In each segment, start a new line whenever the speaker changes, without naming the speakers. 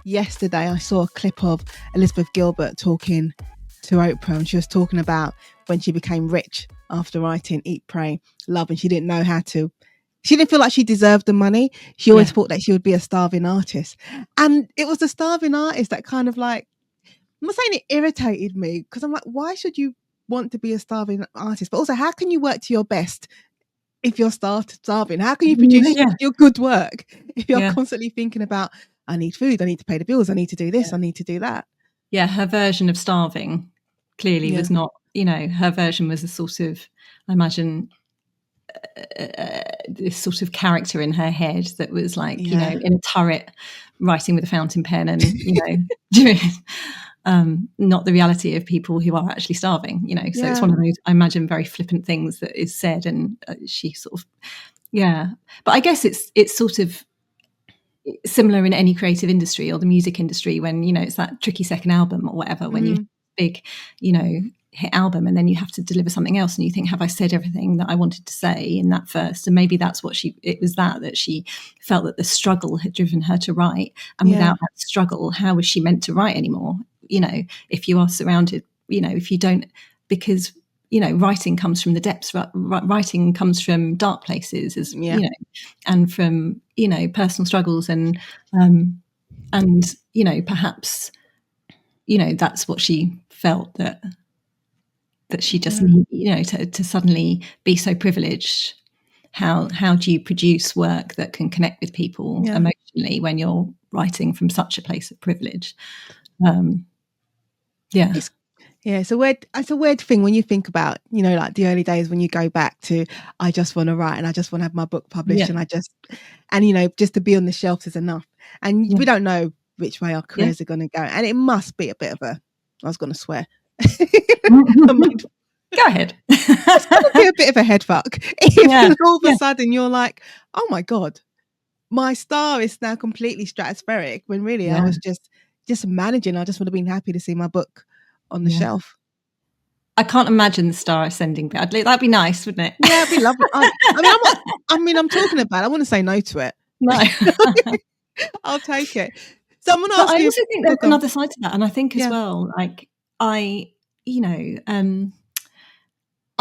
yesterday I saw a clip of Elizabeth Gilbert talking to Oprah, and she was talking about when she became rich after writing Eat, Pray, Love, and she didn't know how to. She didn't feel like she deserved the money. She always thought that she would be a starving artist. And it was the starving artist that kind of like, I'm not saying it irritated me, because I'm like, why should you want to be a starving artist? But also, how can you work to your best if you're starving? How can you produce your good work if you're constantly thinking about, I need food, I need to pay the bills, I need to do this, I need to do that?
Yeah, her version of starving clearly was not, her version was a sort of, I imagine, this sort of character in her head that was like, in a turret writing with a fountain pen and, doing not the reality of people who are actually starving, So it's one of those, I imagine, very flippant things that is said, and she sort of, But I guess it's sort of similar in any creative industry or the music industry when, it's that tricky second album or whatever, when you big, hit album and then you have to deliver something else and you think, have I said everything that I wanted to say in that first? And maybe that's what it was that she felt that the struggle had driven her to write. And without that struggle, how was she meant to write anymore? If you are surrounded, if you don't, because writing comes from the depths. Writing comes from dark places, and from personal struggles, and perhaps that's what she felt that she just needed, to suddenly be so privileged. How do you produce work that can connect with people emotionally when you're writing from such a place of privilege?
It's a weird thing when you think about, like the early days when you go back to, I just want to write and I just want to have my book published and just to be on the shelves is enough. And we don't know which way our careers are going to go. And it must be a bit of I was going to swear.
Go ahead.
It's going to be a bit of a head fuck. If all of a sudden you're like, oh my God, my star is now completely stratospheric, when really I was just managing. I just would have been happy to see my book on the shelf.
I can't imagine the star ascending badly. That'd be nice, wouldn't it?
Yeah, it'd be lovely. I'm talking about it. I want to say no to it.
No.
I'll take it. Someone
asked
you.
I also think there's another side to that. And I think as well, like I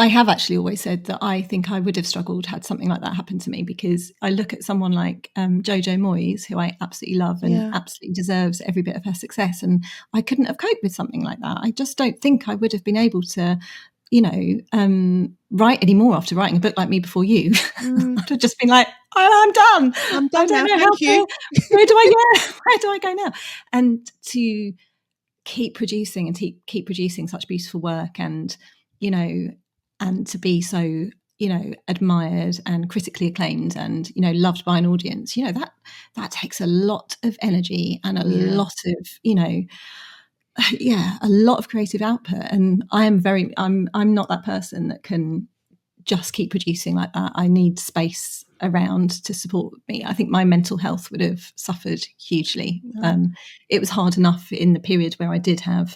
have actually always said that I think I would have struggled had something like that happened to me, because I look at someone like Jojo Moyes, who I absolutely love and absolutely deserves every bit of her success. And I couldn't have coped with something like that. I just don't think I would have been able to, write anymore after writing a book like Me Before You. I'd have just been like, I'm done.
I'm done now.
Thank you. Where do I go now? And to keep producing and keep producing such beautiful work, and and to be so, admired and critically acclaimed and, loved by an audience, that takes a lot of energy and a lot of, a lot of creative output. And I'm not that person that can just keep producing like that. I need space around to support me. I think my mental health would have suffered hugely. It was hard enough in the period where I did have,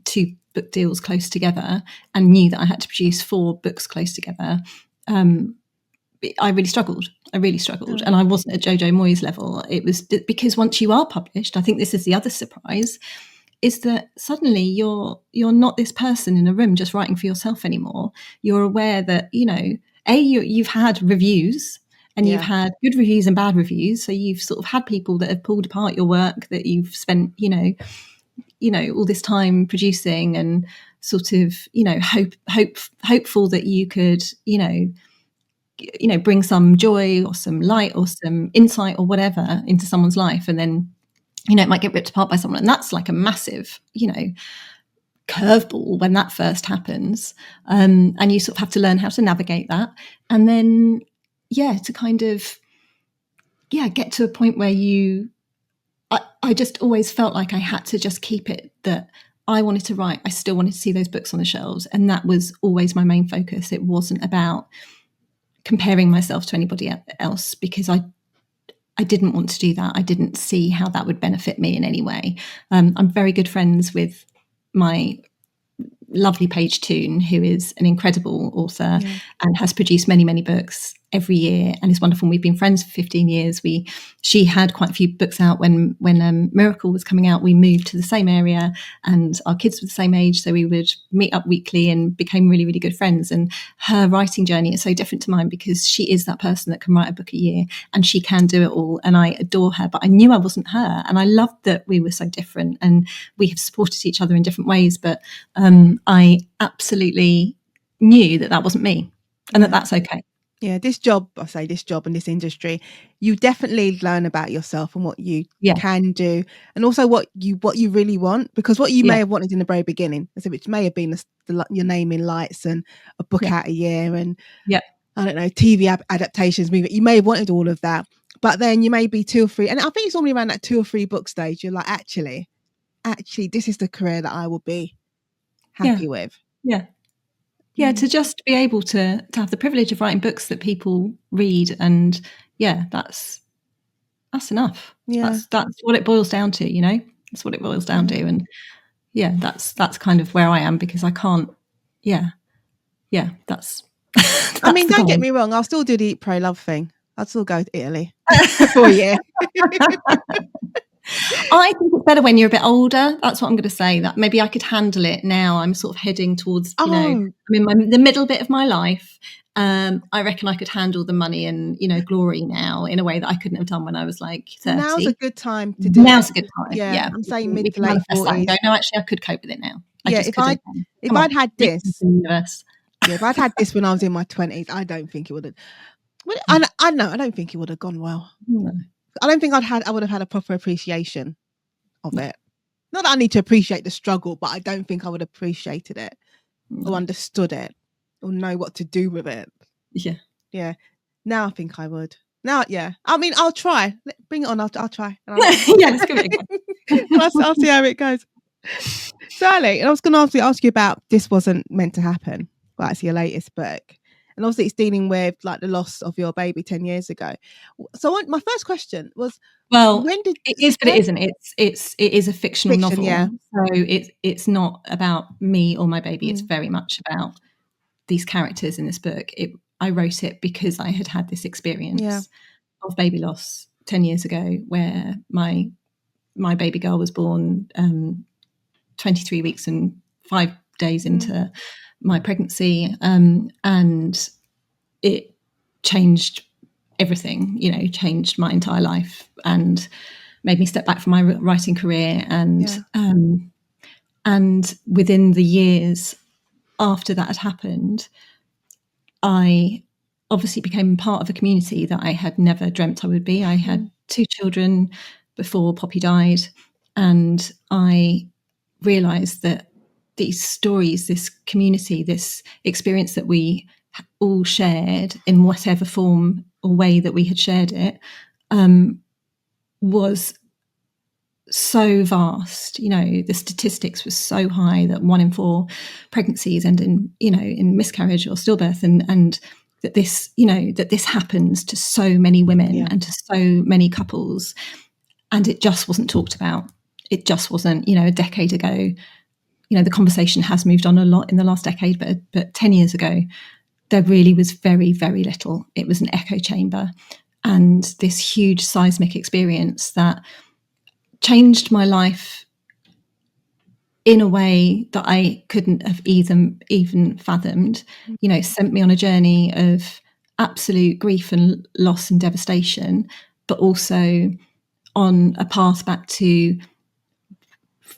2 book deals close together and knew that I had to produce 4 books close together. I really struggled. And I wasn't at Jojo Moyes level. It was because once you are published, I think this is the other surprise, is that suddenly you're not this person in a room just writing for yourself anymore. You're aware that, you've had reviews, and you've had good reviews and bad reviews. So you've sort of had people that have pulled apart your work that you've spent, all this time producing, and sort of, hopeful that you could, bring some joy or some light or some insight or whatever into someone's life. And then, it might get ripped apart by someone. And that's like a massive, curveball when that first happens. And you sort of have to learn how to navigate that. And then, to kind of, get to a point where I just always felt like I had to just keep it that I wanted to write. I still wanted to see those books on the shelves. And that was always my main focus. It wasn't about comparing myself to anybody else, because I didn't want to do that. I didn't see how that would benefit me in any way. I'm very good friends with my lovely Paige Toon, who is an incredible author and has produced many, many books. every year, and it's wonderful. We've been friends for 15 years. She had quite a few books out when Miracle was coming out. We moved to the same area, and our kids were the same age, so we would meet up weekly and became really, really good friends. And her writing journey is so different to mine because she is that person that can write a book a year, and she can do it all. And I adore her, but I knew I wasn't her, and I loved that we were so different, and we have supported each other in different ways. But I absolutely knew that wasn't me, and that's okay.
Yeah, this job in this industry, you definitely learn about yourself and what you can do, and also what you really want, because what you may have wanted in the very beginning, which may have been your name in lights and a book out a year, and I don't know, TV adaptations, you may have wanted all of that, but then you may be 2 or 3, and I think it's normally around that 2 or 3 book stage, you're like, actually, this is the career that I will be happy with.
To just be able to have the privilege of writing books that people read, and that's enough. That's what it boils down to, that's what it boils down to. And that's kind of where I am, because I can't that's
I mean, don't get me wrong, I'll still do the Eat, Pray, Love thing. I'd still go to Italy for a year.
I think it's better when you're a bit older. That's what I'm going to say. That maybe I could handle it now. I'm sort of heading towards, I'm in the middle bit of my life. I reckon I could handle the money and, glory now in a way that I couldn't have done when I was like 30.
Now's a good time to do it.
Now's a good time. Yeah.
I'm saying mid to late 40s.
No, actually, I could cope with it now.
If I'd had this when I was in my 20s, I don't think it would have. I don't think it would have gone well. No. I don't think I would have had a proper appreciation of it. Not that I need to appreciate the struggle, but I don't think I would have appreciated it or understood it or know what to do with it. Yeah. Now I think I would. Now, I mean, I'll try. Bring it on. I'll try.
Let's give it a go.
I'll see how it goes. Sally, and I was going to ask you about This Wasn't Meant to Happen. Well, that's your latest book. And obviously it's dealing with like the loss of your baby 10 years ago. So my first question was, when did
it is, but it isn't. It is a fictional novel. Yeah. So it's not about me or my baby. It's very much about these characters in this book. I wrote it because I had this experience of baby loss 10 years ago, where my baby girl was born 23 weeks and 5 days into my pregnancy, and it changed everything, changed my entire life and made me step back from my writing career. And within the years after that had happened, I obviously became part of a community that I had never dreamt I would be. I had 2 children before Poppy died, and I realised that these stories, this community, this experience that we all shared in whatever form or way that we had shared it, was so vast. The statistics were so high that 1 in 4 pregnancies end in miscarriage or stillbirth, and that this happens to so many women and to so many couples, and it just wasn't talked about. It just wasn't. A decade ago, the conversation has moved on a lot in the last decade, but 10 years ago, there really was very, very little. It was an echo chamber, and this huge seismic experience that changed my life in a way that I couldn't have even fathomed, sent me on a journey of absolute grief and loss and devastation, but also on a path back to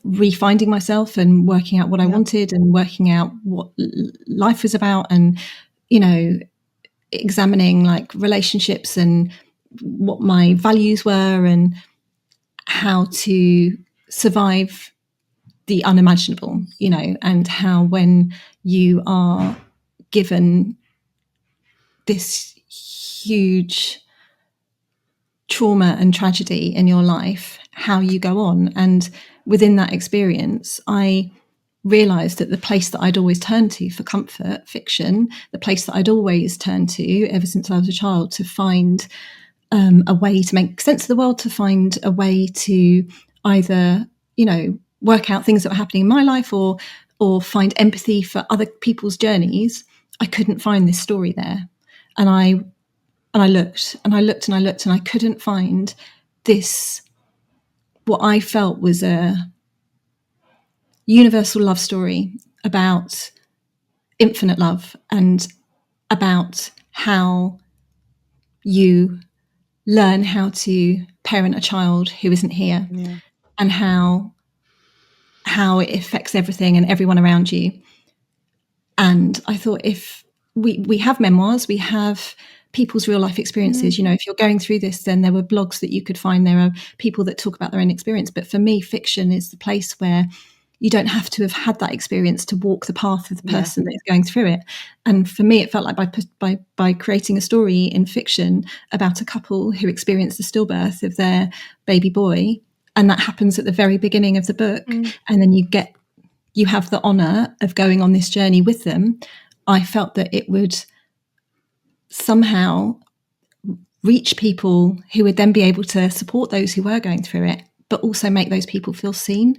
refinding myself and working out what I wanted and working out what life was about, and examining like relationships and what my values were and how to survive the unimaginable, and how when you are given this huge trauma and tragedy in your life, how you go on. And within that experience, I realised that the place that I'd always turned to for comfort, fiction, the place that I'd always turned to ever since I was a child to find a way to make sense of the world, to find a way to either, work out things that were happening in my life or find empathy for other people's journeys, I couldn't find this story there. And I And I looked and I looked and I looked, and I couldn't find this, what I felt was a universal love story about infinite love, and about how you learn how to parent a child who isn't here, and how it affects everything and everyone around you. And I thought, if we have memoirs, we have people's real life experiences. If you're going through this, then there were blogs that you could find. There are people that talk about their own experience. But for me, fiction is the place where you don't have to have had that experience to walk the path of the person that is going through it. And for me, it felt like by creating a story in fiction about a couple who experienced the stillbirth of their baby boy, and that happens at the very beginning of the book, and then you have the honour of going on this journey with them, I felt that it would somehow reach people who would then be able to support those who were going through it, but also make those people feel seen.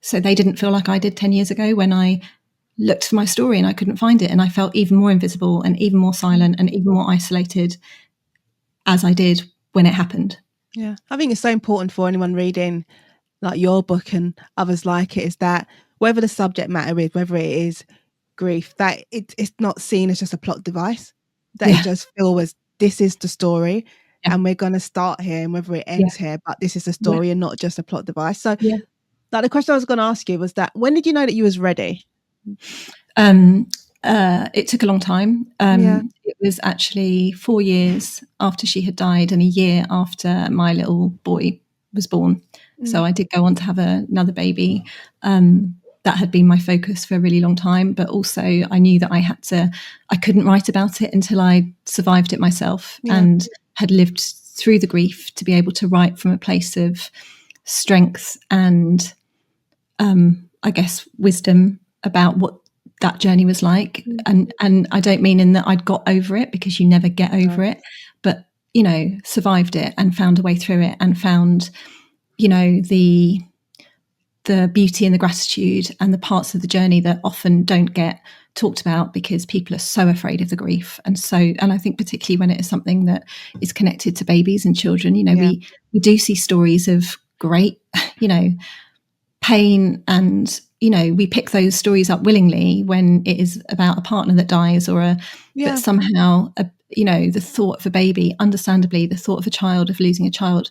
So they didn't feel like I did 10 years ago when I looked for my story and I couldn't find it. And I felt even more invisible and even more silent and even more isolated as I did when it happened.
Yeah, I think it's so important for anyone reading like your book and others like it, is that whether the subject matter is, whether it is grief, that it's not seen as just a plot device, that it just feels as this is the story and we're going to start here and whether it ends here, but this is the story and not just a plot device. So like the question I was going to ask you was that when did you know that you was ready?
It took a long time. It was actually 4 years after she had died and a year after my little boy was born. So I did go on to have another baby. That had been my focus for a really long time, but also I knew that I couldn't write about it until I survived it myself and had lived through the grief to be able to write from a place of strength and I guess wisdom about what that journey was like. And I don't mean in that I'd got over it, because you never get over it, but survived it and found a way through it and found the beauty and the gratitude and the parts of the journey that often don't get talked about because people are so afraid of the grief. And I think particularly when it is something that is connected to babies and children, we do see stories of great, pain, and we pick those stories up willingly when it is about a partner that dies but somehow the thought of a baby, understandably the thought of a child, of losing a child,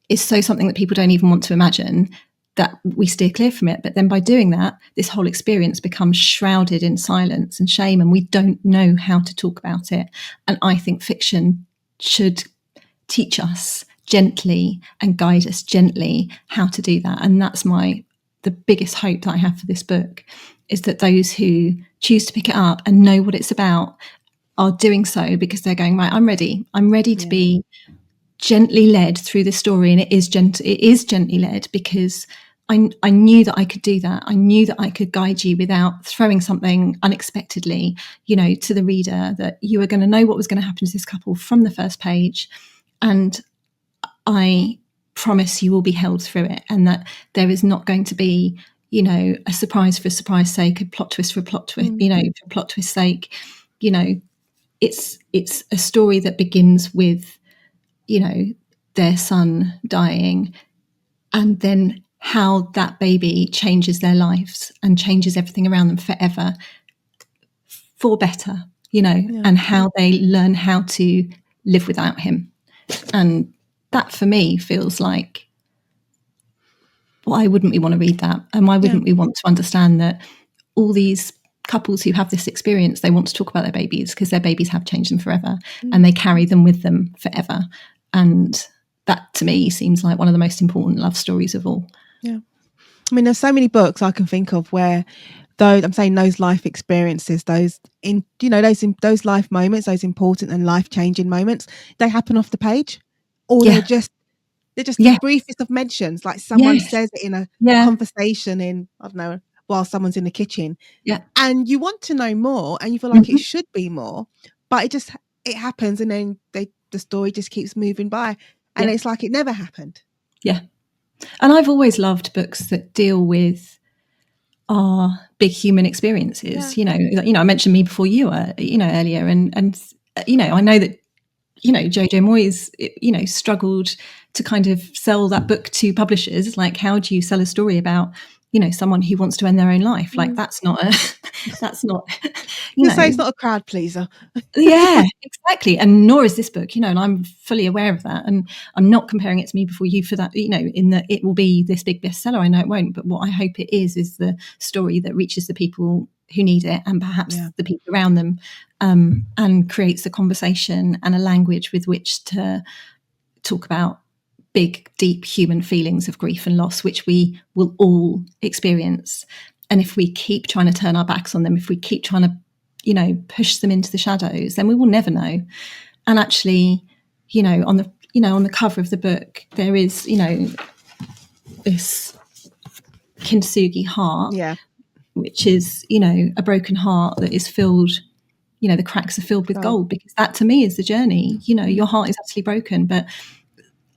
is so something that people don't even want to imagine, that we steer clear from it. But then by doing that, this whole experience becomes shrouded in silence and shame, and we don't know how to talk about it. And I think fiction should teach us gently and guide us gently how to do that. And that's the biggest hope that I have for this book, is that those who choose to pick it up and know what it's about are doing so because they're going, right, I'm ready to be gently led through the story. And it is gently led because I knew that I could do that. I knew that I could guide you without throwing something unexpectedly, to the reader, that you were going to know what was going to happen to this couple from the first page. And I promise you will be held through it, and that there is not going to be, a surprise for surprise sake, a plot twist for plot twist, for plot twist sake. It's a story that begins with, their son dying, and then how that baby changes their lives and changes everything around them forever for better, and how they learn how to live without him. And that for me feels like, why wouldn't we want to read that? And why wouldn't we want to understand that all these couples who have this experience, they want to talk about their babies because their babies have changed them forever and they carry them with them forever. And that to me seems like one of the most important love stories of all.
Yeah. I mean, there's so many books I can think of where those life experiences, those life moments, those important and life-changing moments, they happen off the page, or they're just the briefest of mentions, like someone says it in a conversation in, I don't know, while someone's in the kitchen, and you want to know more, and you feel like it should be more, but it happens, and then the story just keeps moving by, and it's like it never happened. Yeah.
And I've always loved books that deal with our big human experiences. I mentioned me before you were, earlier, and I know that Jojo Moyes, struggled to kind of sell that book to publishers. Like, how do you sell a story about, someone who wants to end their own life? Like, that's not that's not,
You say it's not a crowd pleaser.
Yeah, exactly. And nor is this book, and I'm fully aware of that. And I'm not comparing it to Me Before You for that, in that it will be this big bestseller. I know it won't, but what I hope it is the story that reaches the people who need it, and perhaps the people around them, and creates a conversation and a language with which to talk about big, deep human feelings of grief and loss, which we will all experience. And if we keep trying to turn our backs on them, if we keep trying to push them into the shadows, then we will never know. And actually, on the cover of the book, there is, this kintsugi heart, which is, a broken heart that is filled, the cracks are filled with gold, because that to me is the journey. Your heart is actually broken, but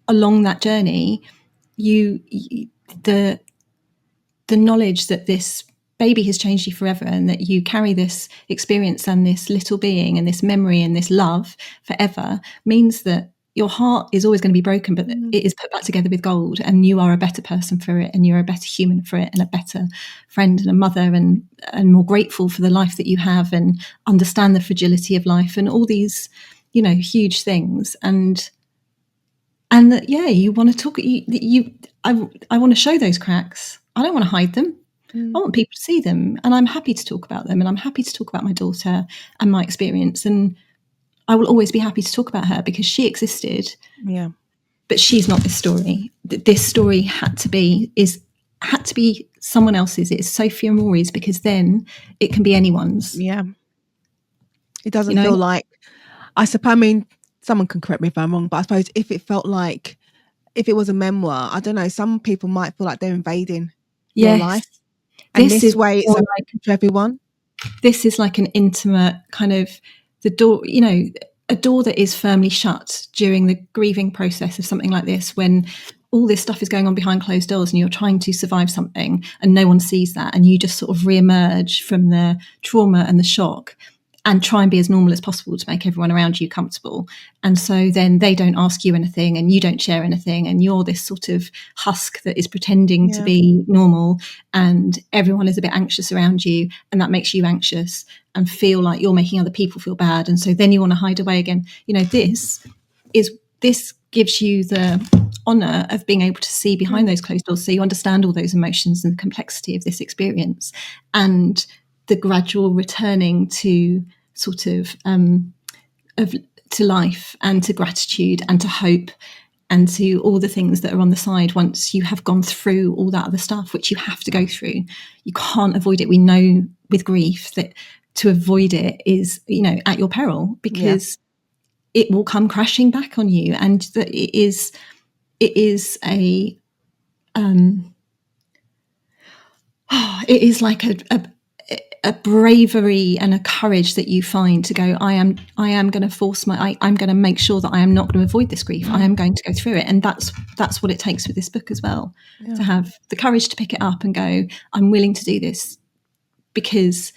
along that journey, the knowledge that this baby has changed you forever, and that you carry this experience and this little being and this memory and this love forever, means that your heart is always going to be broken, but it is put back together with gold, and you are a better person for it, and you're a better human for it, and a better friend and a mother, and more grateful for the life that you have, and understand the fragility of life, and all these, huge things. And that, you want to talk, I want to show those cracks. I don't want to hide them. I want people to see them, and I'm happy to talk about them, and I'm happy to talk about my daughter and my experience, and I will always be happy to talk about her because she existed. Yeah. But she's not this story. This story had to be someone else's. It's Sophia Maury's, because then it can be anyone's.
Yeah. It doesn't feel like, I mean, someone can correct me if I'm wrong, but I suppose if it was a memoir, I don't know, some people might feel like they're invading your life. And this way it's open to everyone.
This is like an intimate kind of, the door, a door that is firmly shut during the grieving process of something like this, when all this stuff is going on behind closed doors and you're trying to survive something and no one sees that, and you just sort of re-emerge from the trauma and the shock and try and be as normal as possible to make everyone around you comfortable. And so then they don't ask you anything, and you don't share anything, and you're this sort of husk that is pretending to be normal, and everyone is a bit anxious around you, and that makes you anxious and feel like you're making other people feel bad. And so then you want to hide away again. This gives you the honor of being able to see behind those closed doors, so you understand all those emotions and the complexity of this experience, and the gradual returning to sort of to life, and to gratitude, and to hope, and to all the things that are on the side once you have gone through all that other stuff, which you have to go through. You can't avoid it. We know with grief that to avoid it is, at your peril, because it will come crashing back on you. And that it is a it is like a bravery and a courage that you find to go, I am going to I'm going to make sure that I am not going to avoid this grief. I am going to go through it. And that's what it takes with this book as well, to have the courage to pick it up and go, I'm willing to do this because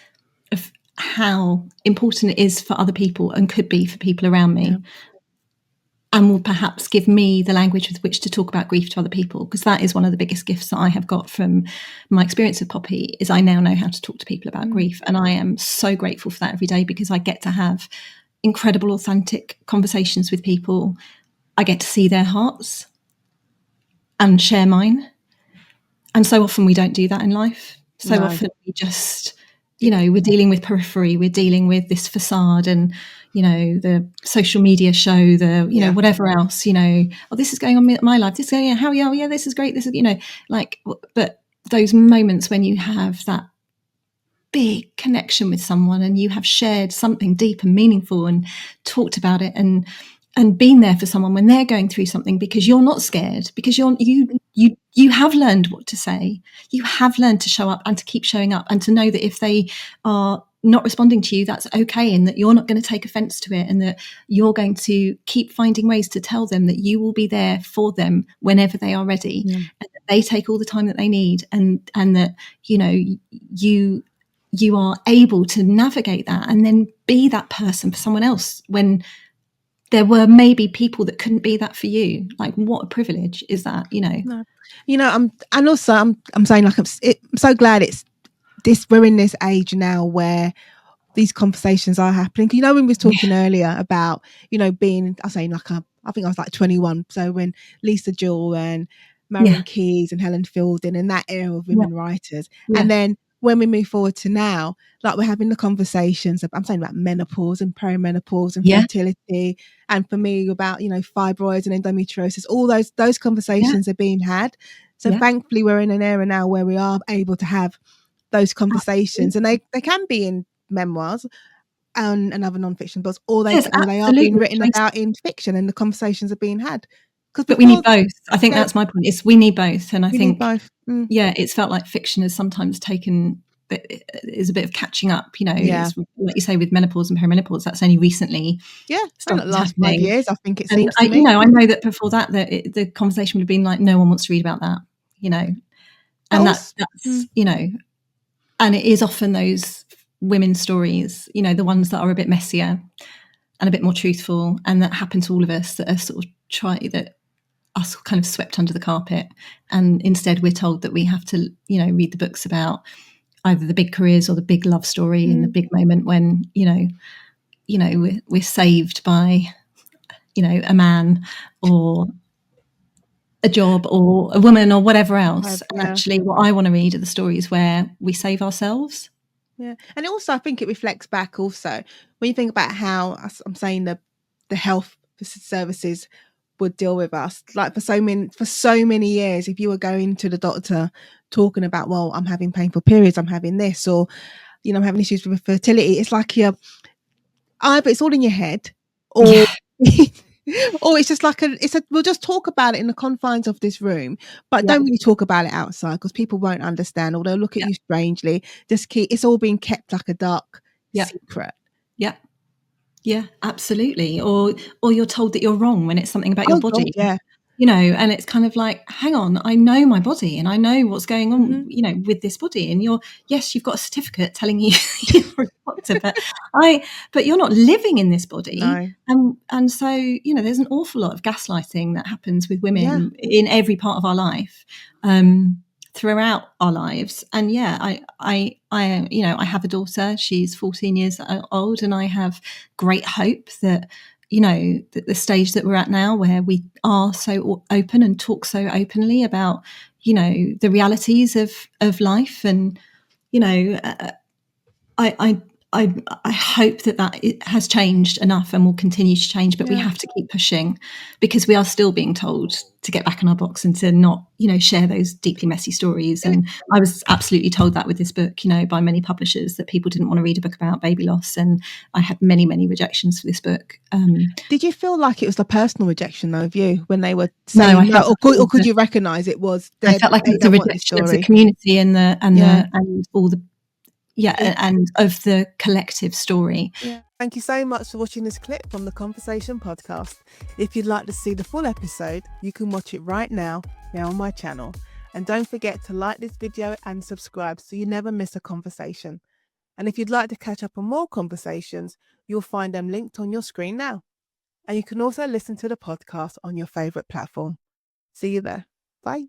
of how important it is for other people, and could be for people around me. And will perhaps give me the language with which to talk about grief to other people, because that is one of the biggest gifts that I have got from my experience of Poppy, is I now know how to talk to people about grief. And I am so grateful for that every day, because I get to have incredible, authentic conversations with people. I get to see their hearts and share mine. And so often we don't do that in life. So often we just, we're dealing with periphery, we're dealing with this facade, and the social media show, whatever else, this is going on in my life, this is going, how are you? Oh, yeah, this is great. This is, but those moments when you have that big connection with someone, and you have shared something deep and meaningful, and talked about it, and been there for someone when they're going through something, because you're not scared, because you have learned what to say. You have learned to show up, and to keep showing up, and to know that if they are not responding to you, that's okay, and that you're not going to take offense to it, and that you're going to keep finding ways to tell them that you will be there for them whenever they are ready, and that they take all the time that they need, and that you are able to navigate that, and then be that person for someone else when there were maybe people that couldn't be that for you. Like, what a privilege is that, you know?
No. You know, I'm saying, like, I'm so glad we're in this age now where these conversations are happening. You know, when we was talking earlier about, you know, being, I was saying, like, I think I was like 21. So when Lisa Jewell and
Yeah.
Marion Keyes and Helen Fielding in that era of
Yeah.
women writers,
Yeah.
and then when we move forward to now, like, we're having the conversations. I'm saying about menopause and perimenopause and
Yeah.
fertility, and for me about, you know, fibroids and endometriosis. All those conversations are being had. So
Yeah.
thankfully, we're in an era now where we are able to have those conversations, and they can be in memoirs and other non-fiction books, or they
Yes,
are being
absolutely.
written about in fiction, and the conversations are being had. Because
But we
before,
need both. I think
yeah,
that's my point. Is we need both, and I
we need
think,
both.
yeah, it's felt like fiction has sometimes taken is a bit of catching up. You know,
Yeah,
it's like you say with menopause and perimenopause. That's only recently
yeah. And the
started
last 5
happening.
years, I think it
And
seems
I,
to
you
me.
know, I know that before that, the conversation would have been like, no one wants to read about that. You know,
But
and
also,
that's you know, and it is often those women's stories. You know, the ones that are a bit messier and a bit more truthful, and that happen to all of us, that are sort of that us kind of swept under the carpet, and instead we're told that we have to, you know, read the books about either the big careers or the big love story and the big moment when, you know, we're saved by, you know, a man or a job or a woman or whatever else. And
yeah.
actually, what I want to read are the stories where we save ourselves.
Yeah, and also I think it reflects back also when you think about how I'm saying the health services would deal with us. Like for so many years, if you were going to the doctor talking about, well, I'm having painful periods, I'm having this, or, you know, I'm having issues with fertility, it's like either it's all in your head, or
Yeah.
or it's just like we'll just talk about it in the confines of this room, but
Yeah.
don't really talk about it outside because people won't understand, or they'll look at
Yeah.
you strangely. It's all being kept like a dark
Yeah.
secret.
Yeah. Yeah, absolutely. Or you're told that you're wrong when it's something about your
Oh God,
body.
yeah.
You know, and it's kind of like, hang on, I know my body and I know what's going on,
Mm-hmm.
you know, with this body. And yes, you've got a certificate telling you you're a doctor, but you're not living in this body.
No.
And so, you know, there's an awful lot of gaslighting that happens with
Yeah.
women in every part of our life, throughout our lives. And yeah, I, you know, I have a daughter, she's 14 years old, and I have great hope that, you know, the stage that we're at now, where we are so open and talk so openly about, you know, the realities of life, and, you know, I hope that it has changed enough and will continue to change, but we have to keep pushing, because we are still being told to get back in our box and to not, you know, share those deeply messy stories. And I was absolutely told that with this book, you know, by many publishers, that people didn't want to read a book about baby loss. And I had many, many rejections for this book.
Did you feel like it was the personal rejection though of you when they were saying no, or could you recognise it was
I
they
felt like it was a
don't want this
rejection of the
story?
community and all the and of the collective story.
Yeah. Thank you so much for watching this clip from the Conversation podcast. If you'd like to see the full episode, you can watch it right now here on my channel. And don't forget to like this video and subscribe so you never miss a conversation. And if you'd like to catch up on more conversations, you'll find them linked on your screen now. And you can also listen to the podcast on your favourite platform. See you there. Bye.